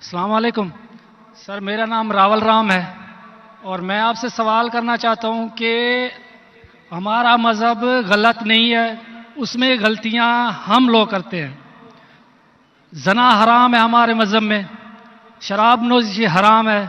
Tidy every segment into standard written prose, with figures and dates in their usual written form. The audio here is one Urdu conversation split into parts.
السلام علیکم سر، میرا نام راول رام ہے اور میں آپ سے سوال کرنا چاہتا ہوں کہ ہمارا مذہب غلط نہیں ہے، اس میں غلطیاں ہم لوگ کرتے ہیں۔ زنا حرام ہے ہمارے مذہب میں، شراب نوشی حرام ہے،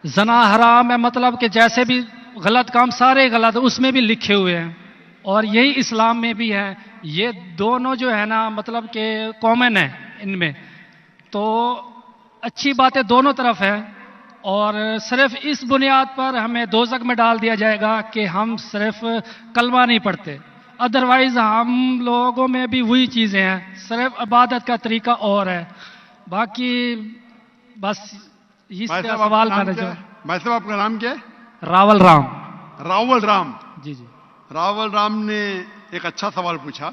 زنا حرام ہے، مطلب کہ جیسے بھی غلط کام سارے غلط اس میں بھی لکھے ہوئے ہیں، اور یہی اسلام میں بھی ہے۔ یہ دونوں جو ہے نا مطلب کہ کامن ہے ان میں، تو اچھی باتیں دونوں طرف ہیں، اور صرف اس بنیاد پر ہمیں دوزخ میں ڈال دیا جائے گا کہ ہم صرف کلمہ نہیں پڑھتے، ادروائز ہم لوگوں میں بھی وہی چیزیں ہیں، صرف عبادت کا طریقہ اور ہے۔ باقی بس اس بھائی سے صاحب آپ سوال کا نام کرنا کیا ہے؟ چاہوں۔ بھائی صاحب آپ کا نام کیا ہے؟ راول رام۔ راول رام۔ جی جی راول رام نے ایک اچھا سوال پوچھا۔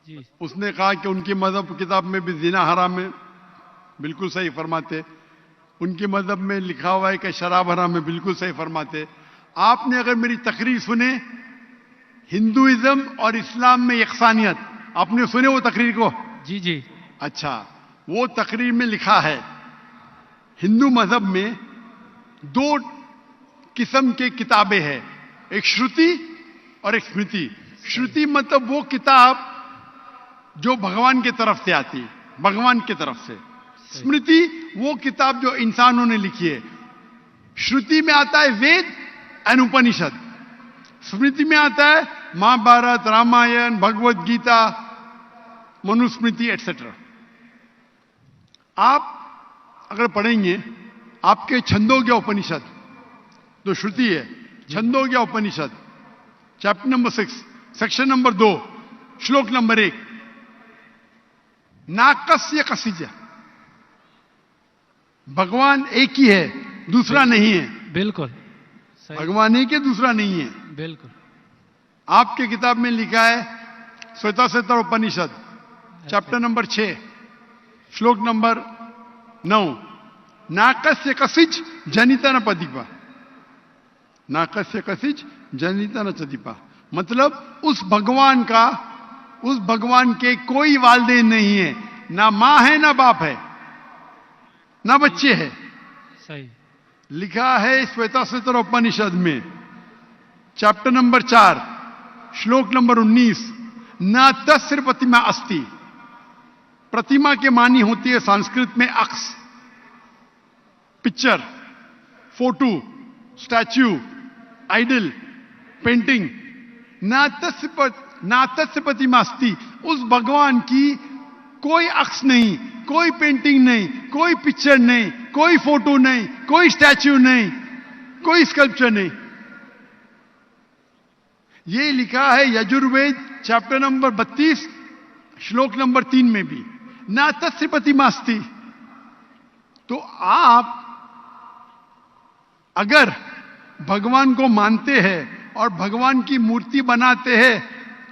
جی اس نے کہا کہ ان کی مذہب کتاب میں بھی زنا حرام ہے، بالکل صحیح فرماتے۔ ان کی مذہب میں لکھا ہوا ہے کہ شراب حرام ہے، بالکل صحیح فرماتے۔ آپ نے اگر میری تقریر سنے ہندوازم اور اسلام میں یکسانیت، آپ نے سنے وہ تقریر کو؟ جی جی اچھا، وہ تقریر میں لکھا ہے ہندو مذہب میں دو قسم کے کتابیں ہیں، ایک شروتی اور ایک اسمرتی۔ شروتی مطلب وہ کتاب جو بھگوان کی طرف سے آتی، بھگوان کی طرف سے۔ اسمرتی وہ کتاب جو انسانوں نے لکھی ہے۔ شروتی میں آتا ہے وید اینڈ اپنشد، اسمرتی میں آتا ہے مہا بھارت، رامائن، بھگوت گیتا، منوسمرتی ایٹسٹرا۔ آپ اگر پڑھیں گے آپ کے چھندوگیہ اپنشد جو شروتی ہے، Chandogya Upanishad chapter number 6 section number 2 shlok number 1، ناکسیہ کسیجہ، بھگوان ایک ہی ہے، دوسرا نہیں ہے۔ بالکل صحیح، بھگوان ایک ہے، دوسرا نہیں ہے۔ بالکل آپ کے کتاب میں لکھا ہے Savita سویتر Upanishad chapter number 6 شلوک number 9، ناکسیہ کسیج جنیتا ن پدیپا، ناکسیہ کسیج جنیتا ن چدیپا، مطلب اس بھگوان کا، اس بھگوان کے کوئی والدین نہیں ہے، نہ ماں ہے نہ باپ ہے نہ بچے ہیں۔ صحیح، لکھا ہے سویتا سویتر اپنشد میں چیپٹر نمبر 4 شلوک نمبر 19، نہ تسر پرتما استی، پرتما کے معنی ہوتی ہے سنسکرت میں عکس، picture, photo, statue, idol, painting. نہ تسر پرتما استی، اس بھگوان کی کوئی عکس نہیں، کوئی پینٹنگ نہیں، کوئی پکچر نہیں، کوئی فوٹو نہیں، کوئی اسٹیچو نہیں، کوئی اسکلپچر نہیں۔ یہ لکھا ہے یجروید چیپٹر نمبر 32 شلوک نمبر 3 میں بھی، نہ تسر پرتما استی۔ تو آپ اگر بھگوان کو مانتے ہیں اور بھگوان کی مورتی بناتے ہیں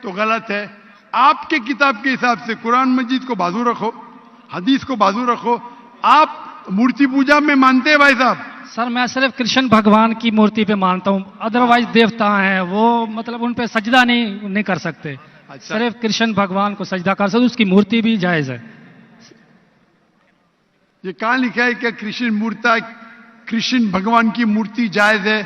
تو غلط ہے۔ آپ کے کتاب کے حساب سے قرآن مجید کو بازو رکھو، حدیث کو بازو رکھو۔ آپ مورتی پوجا میں مانتے ہیں بھائی صاحب؟ سر میں صرف کرشن بھگوان کی مورتی پہ مانتا ہوں، ادروائز دیوتا ہیں وہ مطلب ان پہ سجدہ نہیں کر سکتے، اچھا، صرف کرشن بھگوان کو سجدہ کر سکتے، اس کی مورتی بھی جائز ہے۔ یہ کہاں لکھا ہے کہ کرشن بھگوان کی مورتی جائز ہے؟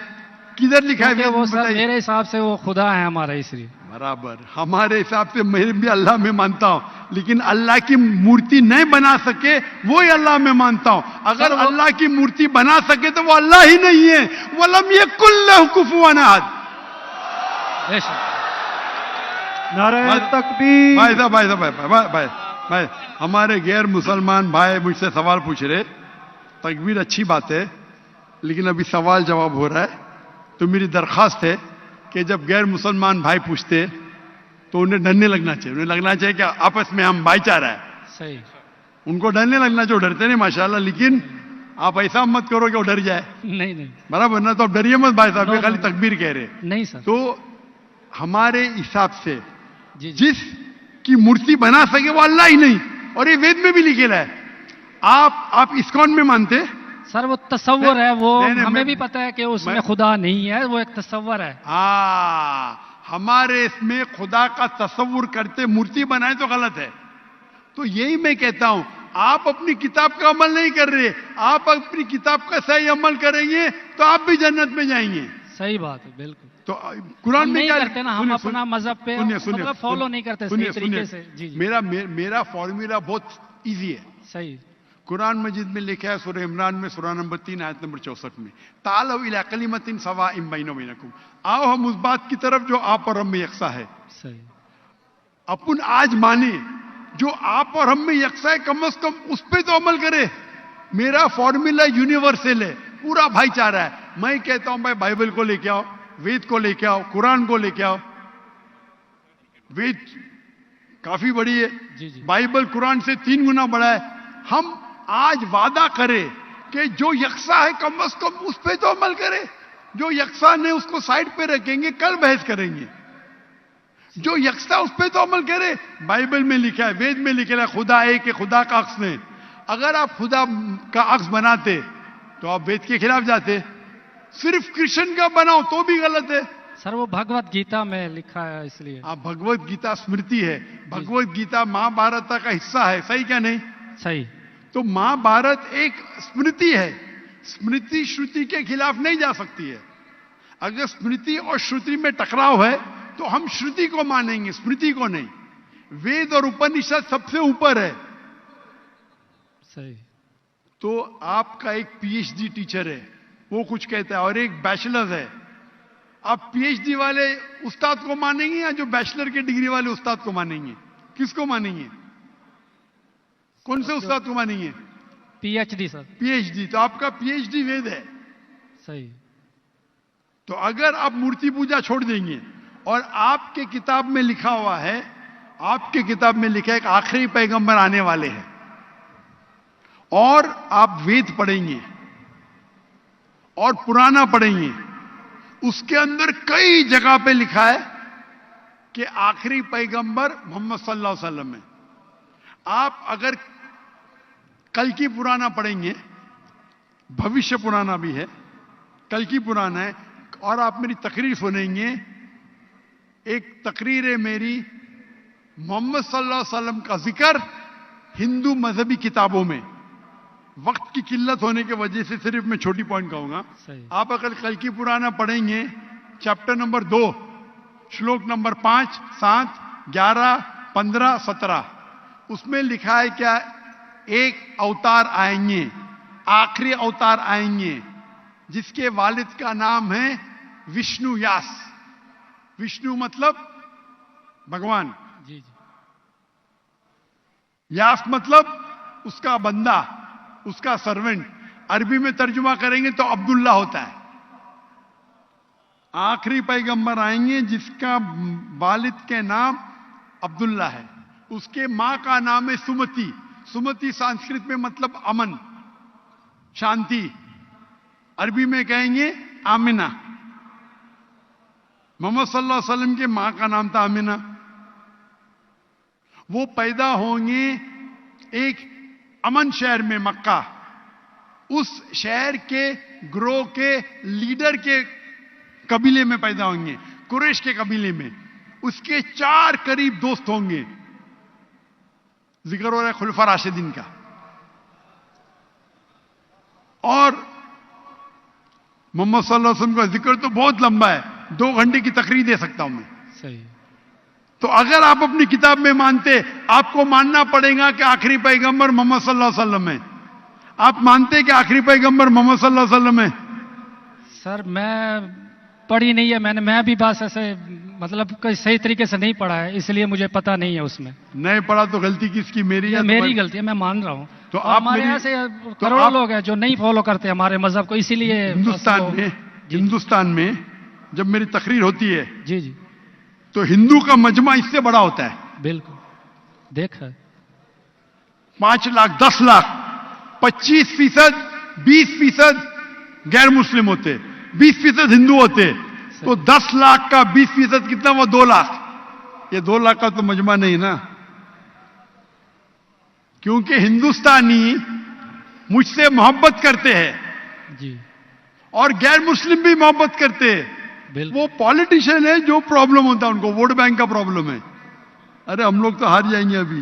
کدھر لکھا ہے؟ کیونکہ وہ سر بتائیے۔ میرے حساب سے وہ خدا ہے ہمارا، اس لیے۔ برابر، ہمارے حساب سے میں بھی اللہ میں مانتا ہوں، لیکن اللہ کی مورتی نہیں بنا سکے وہی اللہ میں مانتا ہوں۔ اگر اللہ کی مورتی بنا سکے تو وہ اللہ ہی نہیں ہے۔ وَلَمْ يَكُنْ لَهُ كُفُوًا أَحَدٌ۔ بے شک۔ نعرہ تکبیر۔ بھائی ہمارے غیر مسلمان بھائی مجھ سے سوال پوچھ رہے، تکبیر اچھی بات ہے لیکن ابھی سوال جواب ہو رہا ہے، تو میری درخواست ہے کہ جب غیر مسلمان بھائی پوچھتے تو انہیں ڈرنے لگنا چاہیے، انہیں لگنا چاہیے کہ آپس میں ہم بھائی چارہ ہے، صحیح، ان کو ڈرنے لگنا چاہیے۔ ڈرتے نہیں ماشاءاللہ، لیکن آپ ایسا مت کرو کہ وہ ڈر جائے، نہیں برابر نا؟ تو آپ ڈریے مت بھائی صاحب، یہ No, خالی no. تکبیر کہہ رہے۔ نہیں سر، تو ہمارے حساب سے جی جی جس کی مورتی بنا سکے وہ اللہ ہی نہیں، اور یہ وید میں بھی لکھا ہے۔ آپ اسکون میں مانتے؟ سر وہ تصور ہے، وہ نہیں، ہمیں بھی پتا ہے کہ اس میں خدا نہیں ہے، وہ ایک تصور ہے۔ ہاں، ہمارے اس میں خدا کا تصور کرتے مورتی بنائے تو غلط ہے۔ تو یہی میں کہتا ہوں آپ اپنی کتاب کا عمل نہیں کر رہے. آپ اپنی کتاب کا صحیح عمل کریں گے تو آپ بھی جنت میں جائیں گے. صحیح بات ہے بالکل. تو قرآن میں نہیں کیا کرتے نا ہم اپنا مذہب پہ مطلب فالو نہیں کرتے صحیح طریقے سے. جی جی میرا فارمولا بہت ایزی ہے. صحیح. قرآن مجید میں لکھا ہے سورہ عمران میں سورہ نمبر 3 آیت نمبر 64 میں تعالوا الی کلمۃ سواء بیننا و بینکم. آؤ ہم اس بات کی طرف جو آپ اور ہم میں یکساں ہے. صحیح. اپن آج مانے جو آپ اور ہم میں یکساں ہے کم از کم اس پہ تو عمل کرے. میرا فارمولا یونیورسل ہے, پورا بھائی چارہ ہے. میں کہتا ہوں بھائی بائبل کو لے کے آؤ, وید کو لے کے آؤ, قرآن کو لے کے آؤ. وید کافی بڑی ہے, جی جی بائبل قرآن سے 3 گنا بڑا ہے. ہم آج وعدہ کرے کہ جو یکساں ہے کم از کم اس پہ تو عمل کرے. جو یکساں نہیں اس کو سائڈ پہ رکھیں گے, کل بحث کریں گے. جو یکساں اس پہ تو عمل کرے. بائبل میں لکھا ہے, وید میں لکھا ہے خدا ایک ہے, خدا کا عکس نہیں. اگر آپ خدا کا عکس بناتے تو آپ وید کے خلاف جاتے. صرف کرشن کا بناؤ تو بھی غلط ہے. سر وہ بھگوت گیتا میں لکھا ہے اس لیے. آپ بھگوت گیتا اسمرتی ہے, بھگوت گیتا مہا بھارت کا حصہ ہے. صحیح کیا نہیں؟ صحیح. تو مہا بھارت ایک اسمرتی ہے. اسمرتی شروتی کے خلاف نہیں جا سکتی ہے. اگر اسمرتی اور شروتی میں ٹکراؤ ہے تو ہم شروتی کو مانیں گے, اسمرتی کو نہیں. وید اور اپنشد سب سے اوپر ہے. صحیح. تو آپ کا ایک پی ایچ ڈی ٹیچر ہے, وہ کچھ کہتا ہے, اور ایک بیچلر ہے. آپ پی ایچ ڈی والے استاد کو مانیں گے یا جو بیچلر کے ڈگری والے استاد کو مانیں گے؟ کس کو مانیں گے؟ کون سے استاد کو مانیں گے؟ P H D sir. P H D. تو آپ کا پی ایچ ڈی وید ہے. صحیح. تو اگر آپ مورتی پوجا چھوڑ دیں گے اور آپ کے کتاب میں لکھا ہوا ہے, آپ کے کتاب میں لکھا ہے کہ آخری پیغمبر آنے والے ہیں, اور آپ وید پڑھیں گے اور پرانا پڑھیں گے, اس کے اندر کئی جگہ پہ لکھا ہے کہ آخری پیغمبر محمد صلی اللہ علیہ وسلم ہے. آپ اگر کل کی پرانا پڑھیں گے, بھوشیہ پرانا بھی ہے, کل کی پرانا ہے, اور آپ میری تقریر سنیں گے. ایک تقریر ہے میری محمد صلی اللہ علیہ وسلم کا ذکر ہندو مذہبی کتابوں میں. وقت کی قلت ہونے کی وجہ سے صرف میں چھوٹی پوائنٹ کہوں گا. آپ اگر کل کی پرانا پڑھیں گے, چیپٹر نمبر 2 شلوک نمبر 5, 7, 11, 15, 17, اس میں لکھا ہے کیا؟ ایک اوتار آئیں گے, آخری اوتار آئیں گے, جس کے والد کا نام ہے وشنو یاس. وشنو مطلب بھگوان, جی جی. یاس مطلب اس کا بندہ, اس کا سرونٹ. عربی میں ترجمہ کریں گے تو عبداللہ ہوتا ہے. آخری پیغمبر آئیں گے جس کا والد کے نام عبداللہ ہے. اس کے ماں کا نام ہے سمتی. سمتی سنسکرت میں مطلب امن, شانتی. عربی میں کہیں گے آمنہ. محمد صلی اللہ علیہ وسلم کے ماں کا نام تھا آمنہ. وہ پیدا ہوں گے ایک امن شہر میں, مکہ. اس شہر کے گروہ کے لیڈر کے قبیلے میں پیدا ہوں گے, قریش کے قبیلے میں. اس کے 4 قریب دوست ہوں گے. ذکر ہو رہا ہے خلفاء راشدین کا. اور محمد صلی اللہ علیہ وسلم کا ذکر تو بہت لمبا ہے, 2 گھنٹے کی تقریر دے سکتا ہوں میں. صحیح. تو اگر آپ اپنی کتاب میں مانتے, آپ کو ماننا پڑے گا کہ آخری پیغمبر محمد صلی اللہ علیہ وسلم ہے. آپ مانتے کہ آخری پیغمبر محمد صلی اللہ علیہ وسلم ہے؟ سر میں پڑھی نہیں ہے, میں بھی بس ایسے مطلب کوئی صحیح طریقے سے نہیں پڑھا ہے, اس لیے مجھے پتا نہیں ہے. اس میں نہیں پڑھا تو غلطی کس کی؟ میری ہے. میری غلطی ہے, میں مان رہا ہوں. تو آپ ہمارے ایسے کروڑوں لوگ ہیں جو نہیں فالو کرتے ہمارے مذہب کو, اسی لیے ہندوستان میں جب میری تقریر ہوتی ہے, جی جی, تو ہندو کا مجمع اس سے بڑا ہوتا ہے. بالکل دیکھا. 5 لاکھ, 10 لاکھ, 25%, 20% غیر مسلم ہوتے, 20% ہندو ہوتے. تو 10 لاکھ کا 20% کتنا ہوا؟ 2 لاکھ. یہ 2 لاکھ کا تو مجمع نہیں نا, کیونکہ ہندوستانی مجھ سے محبت کرتے ہیں جی, اور غیر مسلم بھی محبت کرتے ہیں. وہ پالیٹیشین ہے, جو پرابلم ہوتا ہے ان کو ووٹ بینک کا پرابلم ہے. ارے ہم لوگ تو ہار جائیں گے ابھی.